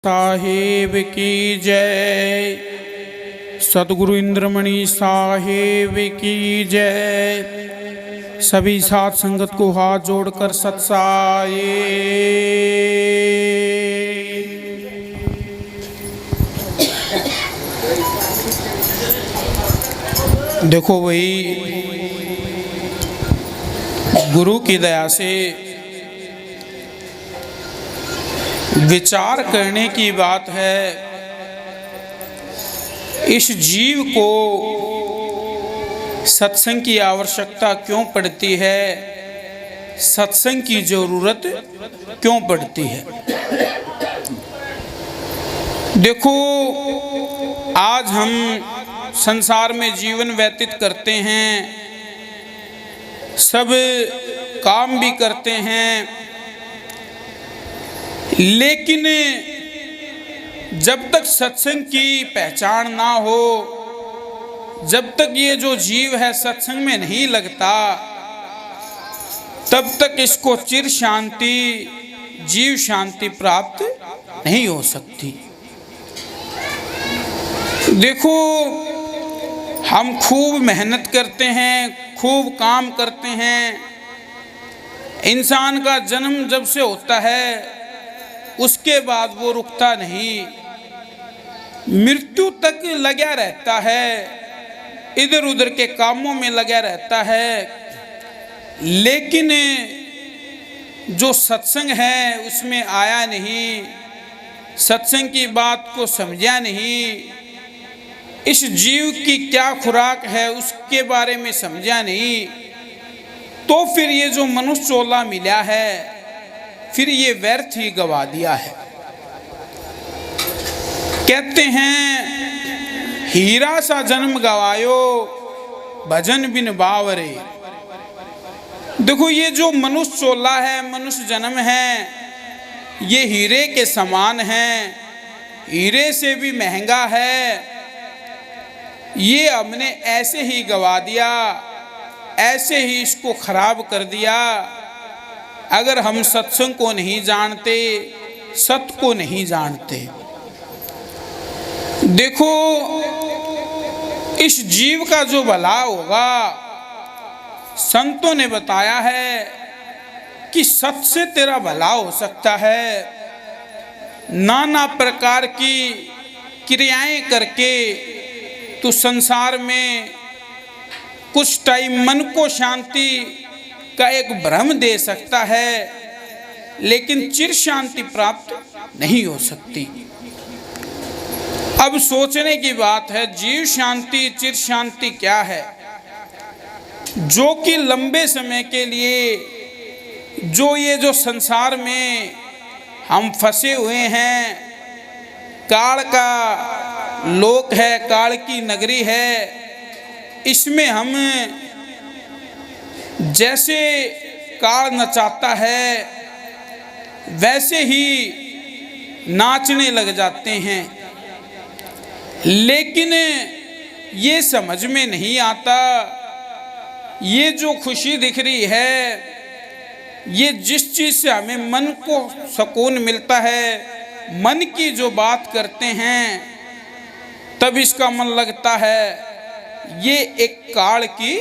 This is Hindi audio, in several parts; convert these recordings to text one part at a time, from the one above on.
साहेब की जय। सद्गुरु इंद्रमणि साहेब की जय। सभी साथ संगत को हाथ जोड़कर सत्साये। देखो भाई, गुरु की दया से विचार करने की बात है। इस जीव को सत्संग की आवश्यकता क्यों पड़ती है, सत्संग की जरूरत क्यों पड़ती है। देखो, आज हम संसार में जीवन व्यतीत करते हैं, सब काम भी करते हैं, लेकिन जब तक सत्संग की पहचान ना हो, जब तक ये जो जीव है सत्संग में नहीं लगता, तब तक इसको चिर शांति, जीव शांति प्राप्त नहीं हो सकती। देखो, हम खूब मेहनत करते हैं, खूब काम करते हैं। इंसान का जन्म जब से होता है उसके बाद वो रुकता नहीं, मृत्यु तक लगा रहता है, इधर उधर के कामों में लगा रहता है। लेकिन जो सत्संग है उसमें आया नहीं, सत्संग की बात को समझा नहीं, इस जीव की क्या खुराक है उसके बारे में समझा नहीं, तो फिर ये जो मनुष्य चोला मिला है फिर ये व्यर्थ ही गवा दिया है। कहते हैं, हीरा सा जन्म गवायो भजन बिन बावरे। देखो, ये जो मनुष्य चोला है, मनुष्य जन्म है, ये हीरे के समान है, हीरे से भी महंगा है। ये हमने ऐसे ही गवा दिया, ऐसे ही इसको खराब कर दिया। अगर हम सत्संग को नहीं जानते, सत्य को नहीं जानते। देखो, इस जीव का जो भला होगा, संतों ने बताया है कि सत्य से तेरा भला हो सकता है। नाना प्रकार की क्रियाएं करके तू संसार में कुछ टाइम मन को शांति का एक भ्रम दे सकता है, लेकिन चिर शांति प्राप्त नहीं हो सकती। अब सोचने की बात है, जीव शांति, चिर शांति क्या है, जो कि लंबे समय के लिए जो ये जो संसार में हम फंसे हुए हैं, काल का लोक है, काल की नगरी है, इसमें हम जैसे काल नचाता है वैसे ही नाचने लग जाते हैं। लेकिन ये समझ में नहीं आता, ये जो खुशी दिख रही है, ये जिस चीज़ से हमें मन को सुकून मिलता है, मन की जो बात करते हैं तब इसका मन लगता है, ये एक काल की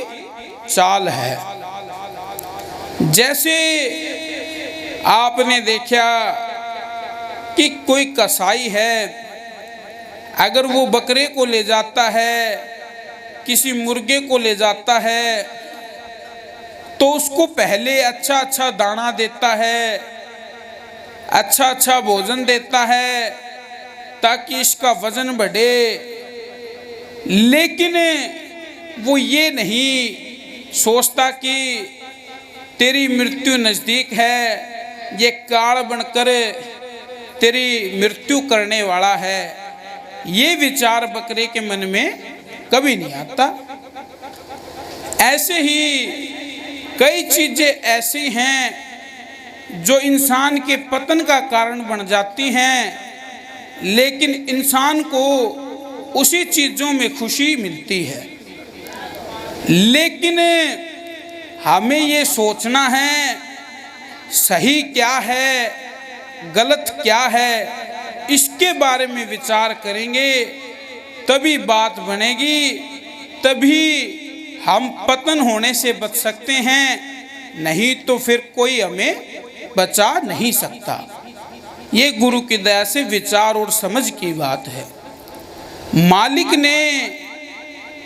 चाल है। जैसे आपने देखा कि कोई कसाई है, अगर वो बकरे को ले जाता है, किसी मुर्गे को ले जाता है, तो उसको पहले अच्छा अच्छा दाना देता है, अच्छा अच्छा भोजन देता है ताकि इसका वजन बढ़े। लेकिन वो ये नहीं सोचता कि तेरी मृत्यु नज़दीक है, ये काल बनकर तेरी मृत्यु करने वाला है। ये विचार बकरे के मन में कभी नहीं आता। ऐसे ही कई चीज़ें ऐसी हैं जो इंसान के पतन का कारण बन जाती हैं, लेकिन इंसान को उसी चीज़ों में खुशी मिलती है। लेकिन हमें ये सोचना है सही क्या है, गलत क्या है, इसके बारे में विचार करेंगे तभी बात बनेगी, तभी हम पतन होने से बच सकते हैं, नहीं तो फिर कोई हमें बचा नहीं सकता। ये गुरु की दया से विचार और समझ की बात है। मालिक ने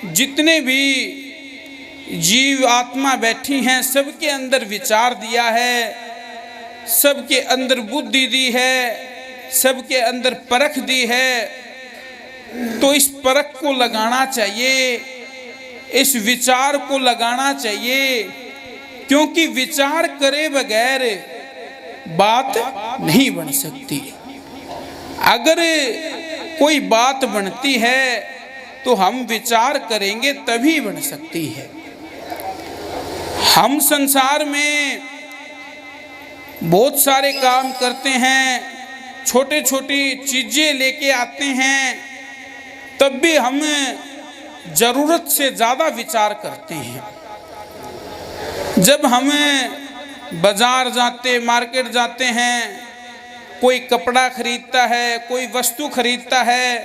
जितने भी जीव आत्मा बैठी हैं सबके अंदर विचार दिया है, सबके अंदर बुद्धि दी है, सबके अंदर परख दी है। तो इस परख को लगाना चाहिए, इस विचार को लगाना चाहिए, क्योंकि विचार करे बगैर बात नहीं बन सकती। अगर कोई बात बनती है तो हम विचार करेंगे तभी बन सकती है। हम संसार में बहुत सारे काम करते हैं, छोटे छोटी चीजें लेके आते हैं, तब भी हम जरूरत से ज़्यादा विचार करते हैं। जब हम बाजार जाते, मार्केट जाते हैं, कोई कपड़ा खरीदता है, कोई वस्तु खरीदता है,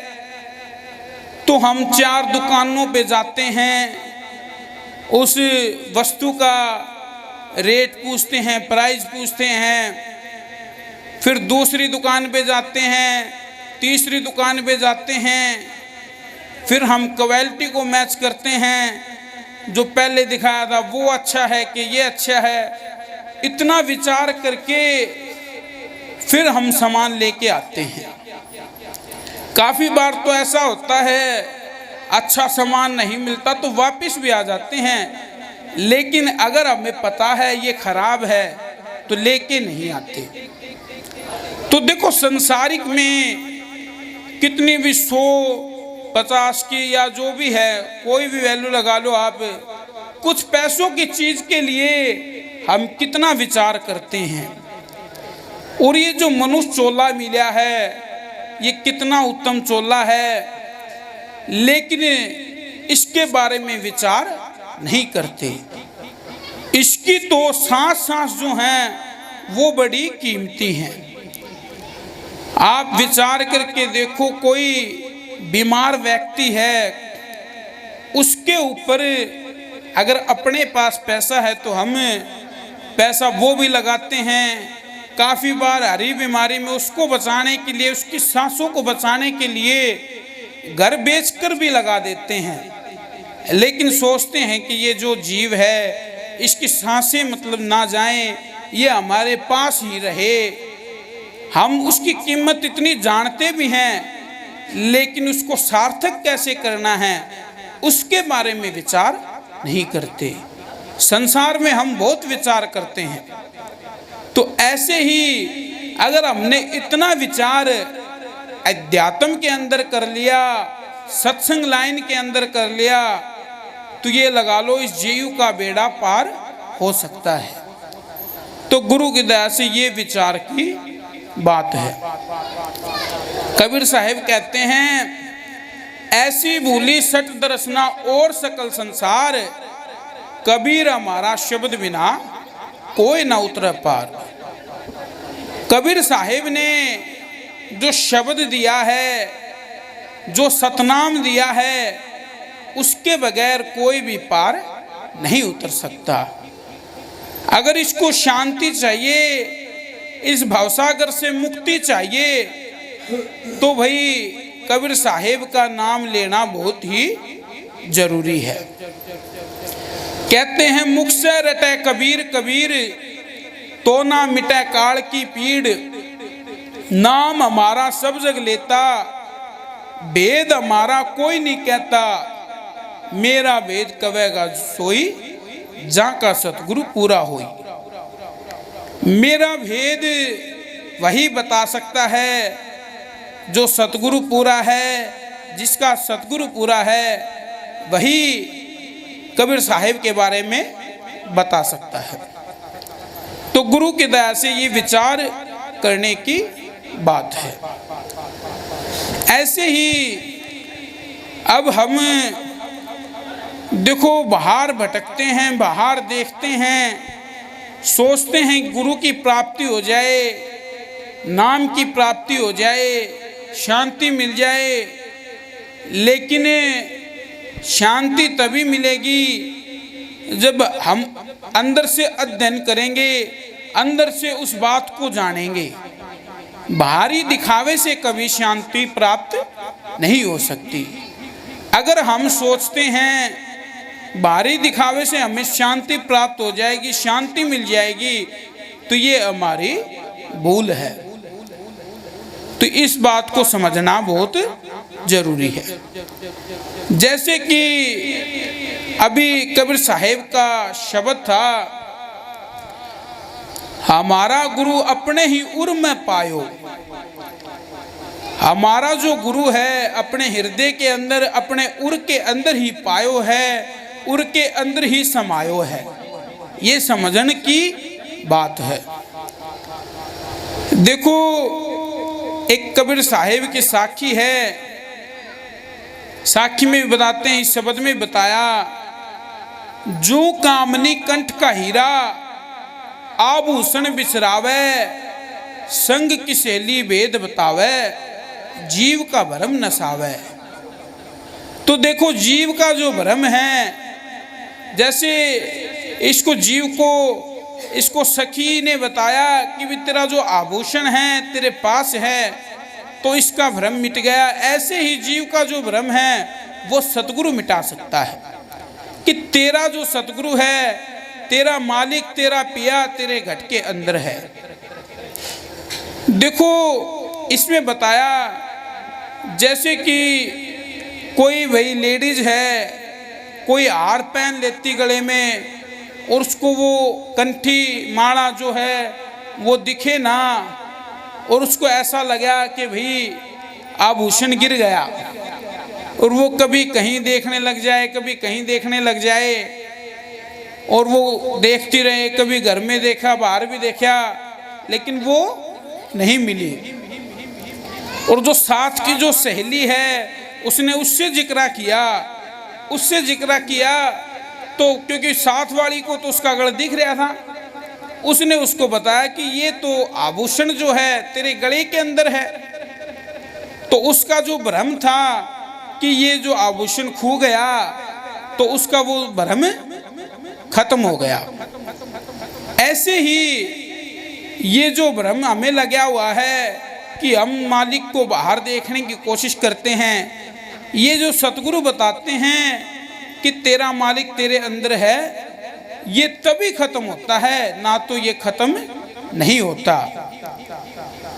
तो हम 4 दुकानों पे जाते हैं, उस वस्तु का रेट पूछते हैं, प्राइस पूछते हैं, फिर दूसरी दुकान पे जाते हैं, तीसरी दुकान पे जाते हैं, फिर हम क्वालिटी को मैच करते हैं, जो पहले दिखाया था वो अच्छा है कि ये अच्छा है। इतना विचार करके फिर हम सामान लेके आते हैं। काफ़ी बार तो ऐसा होता है अच्छा सामान नहीं मिलता तो वापस भी आ जाते हैं, लेकिन अगर हमें पता है ये खराब है तो लेके नहीं आते। तो देखो संसारिक में कितनी भी 100-50 की या जो भी है कोई भी वैल्यू लगा लो आप, कुछ पैसों की चीज़ के लिए हम कितना विचार करते हैं। और ये जो मनुष्य चोला मिला है ये कितना उत्तम चोला है, लेकिन इसके बारे में विचार नहीं करते। इसकी तो सांस सांस जो हैं वो बड़ी कीमती हैं। आप विचार करके देखो, कोई बीमार व्यक्ति है, उसके ऊपर अगर अपने पास पैसा है तो हम पैसा वो भी लगाते हैं। काफ़ी बार हरी बीमारी में उसको बचाने के लिए, उसकी सांसों को बचाने के लिए घर बेचकर भी लगा देते हैं, लेकिन सोचते हैं कि ये जो जीव है इसकी सांसें मतलब ना जाएं, ये हमारे पास ही रहे। हम उसकी कीमत इतनी जानते भी हैं, लेकिन उसको सार्थक कैसे करना है उसके बारे में विचार नहीं करते। संसार में हम बहुत विचार करते हैं। तो ऐसे ही अगर हमने इतना विचार अध्यात्म के अंदर कर लिया, सत्संग लाइन के अंदर कर लिया, तो ये लगा लो इस जीव का बेड़ा पार हो सकता है। तो गुरु की दया से ये विचार की बात है। कबीर साहब कहते हैं, ऐसी भूली सट दरसना और सकल संसार, कबीर हमारा शब्द बिना कोई ना उतर पार। कबीर साहिब ने जो शब्द दिया है, जो सतनाम दिया है, उसके बगैर कोई भी पार नहीं उतर सकता। अगर इसको शांति चाहिए, इस भवसागर से मुक्ति चाहिए, तो भाई कबीर साहिब का नाम लेना बहुत ही जरूरी है। कहते हैं, मुख से रटे कबीर कबीर, तो ना मिटे काल की पीड़। नाम हमारा सब जग लेता, भेद हमारा कोई नहीं कहता। मेरा भेद कवेगा सोई, जा का सतगुरु पूरा होई। मेरा भेद वही बता सकता है जो सतगुरु पूरा है, जिसका सतगुरु पूरा है, वही कबीर साहिब के बारे में बता सकता है। तो गुरु की दया से ये विचार करने की बात है। ऐसे ही अब हम देखो बाहर भटकते हैं, बाहर देखते हैं, सोचते हैं गुरु की प्राप्ति हो जाए, नाम की प्राप्ति हो जाए, शांति मिल जाए, लेकिन शांति तभी मिलेगी जब हम अंदर से अध्ययन करेंगे, अंदर से उस बात को जानेंगे। बाहरी दिखावे से कभी शांति प्राप्त नहीं हो सकती। अगर हम सोचते हैं बाहरी दिखावे से हमें शांति प्राप्त हो जाएगी, शांति मिल जाएगी, तो ये हमारी भूल है। तो इस बात को समझना बहुत जरूरी है। जैसे कि अभी कबीर साहेब का शब्द था, हमारा गुरु अपने ही उर में पायो। हमारा जो गुरु है अपने हृदय के अंदर, अपने उर के अंदर ही पायो है, उर के अंदर ही समायो है। ये समझने की बात है। देखो, एक कबीर साहेब की साखी है, साखी में भी बताते हैं, इस शब्द में बताया, जो कामनी कंठ का हीरा आभूषण बिसरावे, संग की सहेली वेद बतावे, जीव का भ्रम नसावे। तो देखो, जीव का जो भ्रम है, जैसे इसको जीव को, इसको सखी ने बताया कि भी तेरा जो आभूषण है तेरे पास है, तो इसका भ्रम मिट गया। ऐसे ही जीव का जो भ्रम है वो सतगुरु मिटा सकता है, कि तेरा जो सतगुरु है, तेरा मालिक, तेरा पिया तेरे घट के अंदर है। देखो, इसमें बताया जैसे कि कोई भाई लेडीज है, कोई हार पहन लेती गले में, और उसको वो कंठी माला जो है वो दिखे ना, और उसको ऐसा लगा कि भाई आभूषण गिर गया, और वो कभी कहीं देखने लग जाए, कभी कहीं देखने लग जाए, और वो देखती रहे, कभी घर में देखा, बाहर भी देखा, लेकिन वो नहीं मिली। और जो साथ की जो सहेली है, उसने उससे जिक्र किया, उससे जिक्र किया, तो क्योंकि साथ वाली को तो उसका गला दिख रहा था, उसने उसको बताया कि ये तो आभूषण जो है तेरे गले के अंदर है। तो उसका जो भ्रम था कि ये जो आभूषण खो गया, तो उसका वो भ्रम खत्म हो गया। ऐसे ही ये जो भ्रम हमें लगा हुआ है कि हम मालिक को बाहर देखने की कोशिश करते हैं, ये जो सतगुरु बताते हैं कि तेरा मालिक तेरे अंदर है, ये तभी खत्म होता है, ना तो ये खत्म नहीं होता।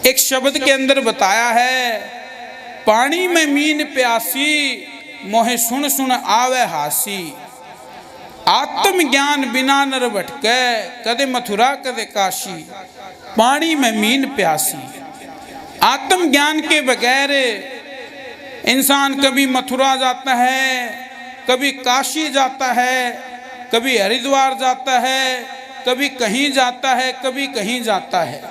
एक शब्द के अंदर बताया है, पानी में मीन प्यासी, मोहे सुन सुन आवे हासी, आत्म ज्ञान बिना नर भटके, कदे मथुरा कदे काशी। पानी में मीन प्यासी, आत्म ज्ञान के बगैर इंसान कभी मथुरा जाता है, कभी काशी जाता है, कभी हरिद्वार जाता है, कभी कहीं जाता है, कभी कहीं जाता है,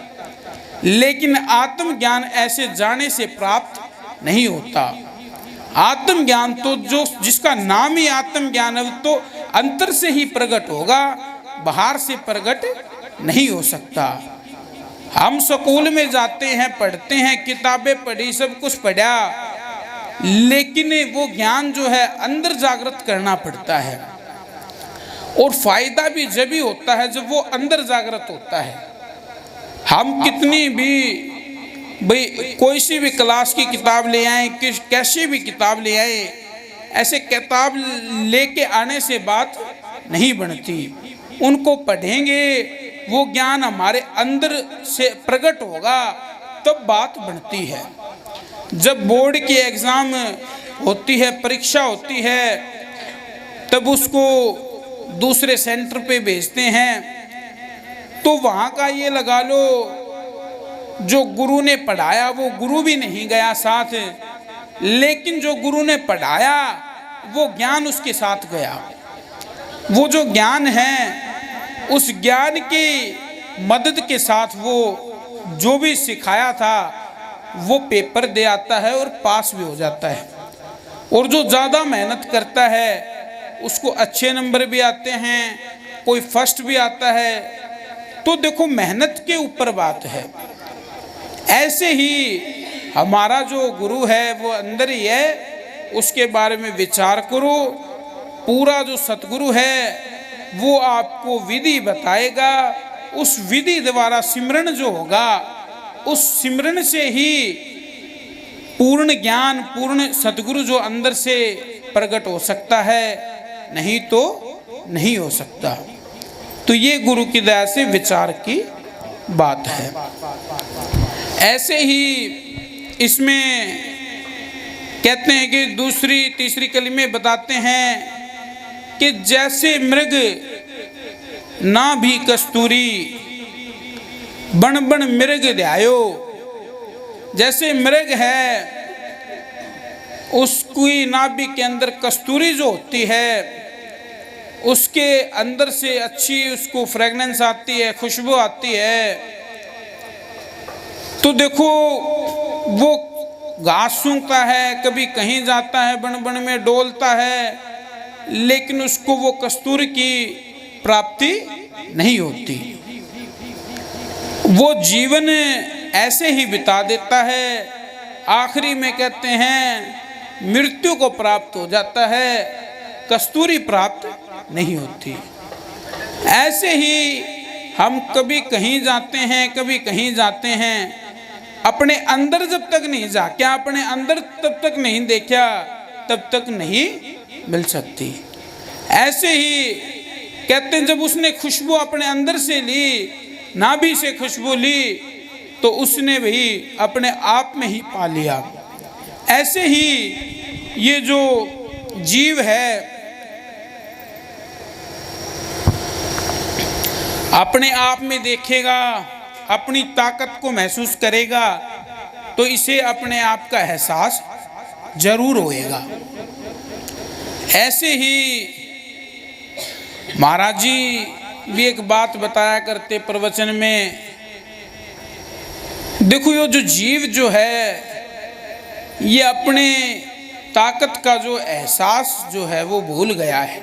लेकिन आत्म ज्ञान ऐसे जाने से प्राप्त नहीं होता। आत्म ज्ञान तो जो जिसका नाम ही आत्म ज्ञान है, तो अंतर से ही प्रकट होगा, बाहर से प्रकट नहीं हो सकता। हम स्कूल में जाते हैं, पढ़ते हैं, किताबें पढ़ी, सब कुछ पढ़ा, लेकिन वो ज्ञान जो है अंदर जागृत करना पड़ता है। और फायदा भी जब ही होता है जब वो अंदर जागृत होता है। हम कितनी भी भाई कोई सी भी क्लास की किताब ले आए, कैसी भी किताब ले आए, ऐसे किताब लेके आने से बात नहीं बनती। उनको पढ़ेंगे, वो ज्ञान हमारे अंदर से प्रकट होगा, तब बात बनती है। जब बोर्ड की एग्ज़ाम होती है, परीक्षा होती है, तब उसको दूसरे सेंटर पे भेजते हैं, तो वहाँ का ये लगा लो, जो गुरु ने पढ़ाया वो गुरु भी नहीं गया साथ, लेकिन जो गुरु ने पढ़ाया वो ज्ञान उसके साथ गया। वो जो ज्ञान है, उस ज्ञान की मदद के साथ वो जो भी सिखाया था वो पेपर दे आता है और पास भी हो जाता है। और जो ज़्यादा मेहनत करता है उसको अच्छे नंबर भी आते हैं, कोई फर्स्ट भी आता है। तो देखो, मेहनत के ऊपर बात है। ऐसे ही हमारा जो गुरु है वो अंदर ही है, उसके बारे में विचार करो। पूरा जो सतगुरु है वो आपको विधि बताएगा, उस विधि द्वारा सिमरन जो होगा, उस सिमरन से ही पूर्ण ज्ञान, पूर्ण सतगुरु जो अंदर से प्रकट हो सकता है, नहीं तो नहीं हो सकता। तो ये गुरु की दया से विचार की बात है। ऐसे ही इसमें कहते हैं कि दूसरी तीसरी कली में बताते हैं कि जैसे मृग ना भी कस्तूरी बण बण मृग ध्यायो, जैसे मृग है उसकी नाभि के अंदर कस्तूरी जो होती है, उसके अंदर से अच्छी उसको फ्रेगनेंस आती है, खुशबू आती है। तो देखो वो घास सूंघता है, कभी कहीं जाता है, बन बन में डोलता है, लेकिन उसको वो कस्तूरी की प्राप्ति नहीं होती। वो जीवन ऐसे ही बिता देता है, आखिरी में कहते हैं मृत्यु को प्राप्त हो जाता है, कस्तूरी प्राप्त नहीं होती। ऐसे ही हम कभी कहीं जाते हैं, कभी कहीं जाते हैं, अपने अंदर जब तक नहीं जा, क्या अपने अंदर तब तक नहीं देखा, तब तक नहीं मिल सकती। ऐसे ही कहते हैं जब उसने खुशबू अपने अंदर से ली, नाभि से खुशबू ली, तो उसने भी अपने आप में ही पा लिया। ऐसे ही ये जो जीव है अपने आप में देखेगा, अपनी ताकत को महसूस करेगा, तो इसे अपने आप का एहसास जरूर होएगा। ऐसे ही महाराज जी भी एक बात बताया करते प्रवचन में, देखो ये जो जीव जो है ये अपने ताकत का जो एहसास जो है वो भूल गया है।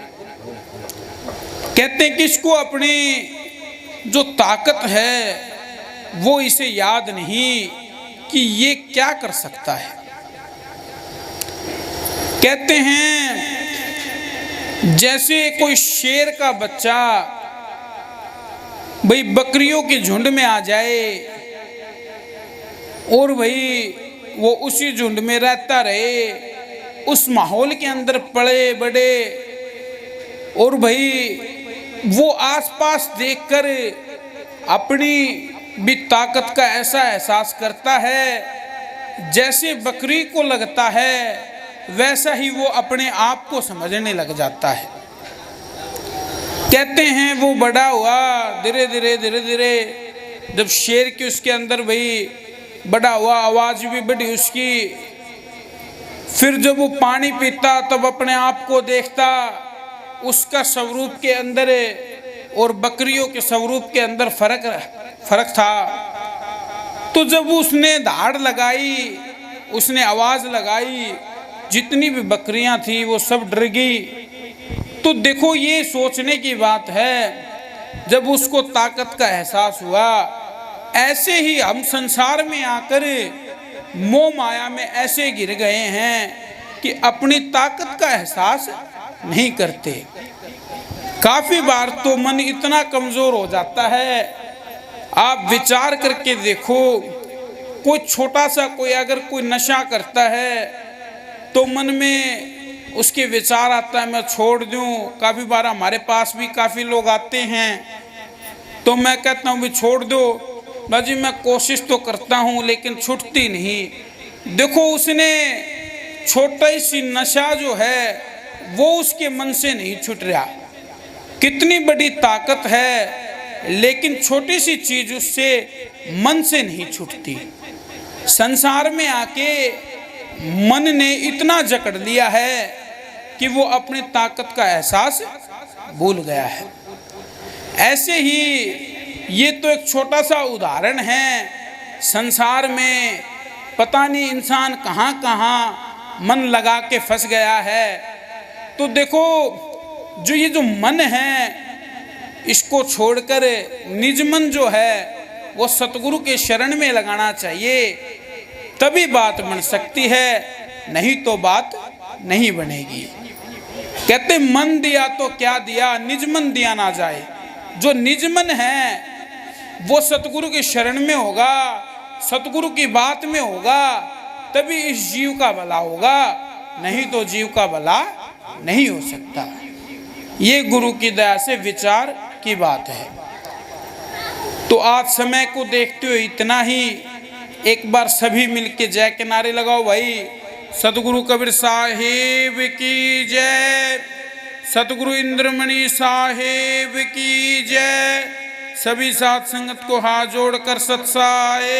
कहते हैं कि इसको अपनी जो ताकत है वो इसे याद नहीं कि ये क्या कर सकता है। कहते हैं जैसे कोई शेर का बच्चा भाई बकरियों के झुंड में आ जाए और भाई वो उसी झुंड में रहता रहे, उस माहौल के अंदर पले बढ़े, और भाई वो आसपास देखकर अपनी भी ताकत का ऐसा एहसास करता है जैसे बकरी को लगता है, वैसा ही वो अपने आप को समझने लग जाता है। कहते हैं वो बड़ा हुआ धीरे धीरे धीरे धीरे, जब शेर की उसके अंदर भाई बड़ा हुआ, आवाज़ भी बढ़ी उसकी, फिर जब वो पानी पीता तब अपने आप को देखता, उसका स्वरूप के अंदर और बकरियों के स्वरूप के अंदर फर्क था। तो जब उसने दहाड़ लगाई, उसने आवाज़ लगाई, जितनी भी बकरियां थी वो सब डर गई। तो देखो ये सोचने की बात है, जब उसको ताकत का एहसास हुआ, ऐसे ही हम संसार में आकर मोह माया में ऐसे गिर गए हैं कि अपनी ताकत का एहसास नहीं करते। काफी बार तो मन इतना कमजोर हो जाता है, आप विचार करके देखो, कोई छोटा सा कोई अगर कोई नशा करता है तो मन में उसके विचार आता है मैं छोड़ दूं। काफ़ी बार हमारे पास भी काफ़ी लोग आते हैं तो मैं कहता हूँ भी छोड़ दो बाजी, मैं कोशिश तो करता हूँ लेकिन छूटती नहीं। देखो उसने छोटा सी नशा जो है वो उसके मन से नहीं छूट रहा, कितनी बड़ी ताकत है लेकिन छोटी सी चीज उससे मन से नहीं छूटती। संसार में आके मन ने इतना जकड़ लिया है कि वो अपनी ताकत का एहसास भूल गया है। ऐसे ही ये तो एक छोटा सा उदाहरण है, संसार में पता नहीं इंसान कहाँ कहाँ मन लगा के फंस गया है। तो देखो जो ये जो मन है इसको छोड़कर निज मन जो है वो सतगुरु के शरण में लगाना चाहिए। तभी बात बन सकती है, नहीं तो बात नहीं बनेगी। कहते मन दिया तो क्या दिया, निज मन दिया ना जाए। जो निज मन है वो सतगुरु की शरण में होगा, सतगुरु की बात में होगा, तभी इस जीव का भला होगा, नहीं तो जीव का भला नहीं हो सकता। ये गुरु की दया से विचार की बात है। तो आज समय को देखते हुए इतना ही। एक बार सभी मिलके जय के नारे लगाओ भाई। सतगुरु कबीर साहिब की जय, सतगुरु इंद्रमणि साहिब की जय। सभी साथ संगत को हाथ जोड़कर सत्साए।